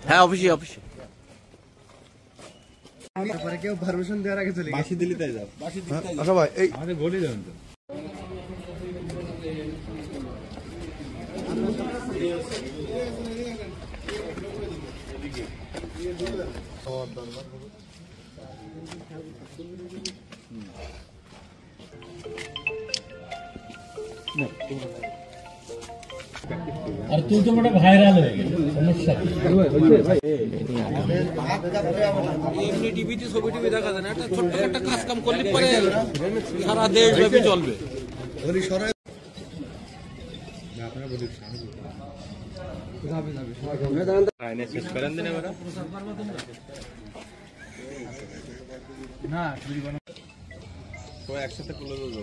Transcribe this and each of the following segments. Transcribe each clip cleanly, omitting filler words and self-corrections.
হ্যাঁ অফিসে অফিসে কেউ পারমিশন দেওয়ার আগে চলে বাসি দিলি তাই যাও। আচ্ছা ভাই এই আমাদের বলি দেবেন তো। আর তুই তো বড় ভাইরাল হয়ে গেল সমস্যা এমনি টিভিতে ছবি টিভি দেখা যায় না, একটা ছোট্ট একটা কাজ কাম করলে পরে সারা দেশ ব্যাপী চলবে। একসাথে তুলে দেবো।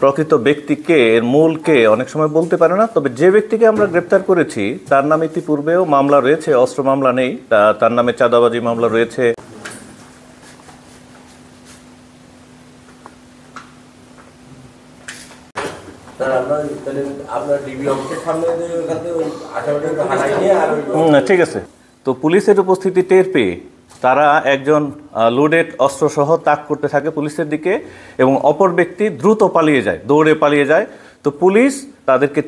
প্রকৃত ব্যক্তিকে এর মূলকে অনেক সময় বলতে পারে না, তবে যে ব্যক্তিকে আমরা গ্রেপ্তার করেছি তার নামে ইতিপূর্বেও মামলা রয়েছে, অস্ত্র মামলা নেই, তার নামে চাঁদাবাজি মামলা রয়েছে। ঠিক আছে, তো পুলিশের উপস্থিতি টের পেয়ে তারা একজন লোডেড অস্ত্রসহ তাক করতে থাকে পুলিশের দিকে এবং অপর ব্যক্তি দ্রুত পালিয়ে যায়, দৌড়ে পালিয়ে যায়। তো পুলিশ তাদেরকে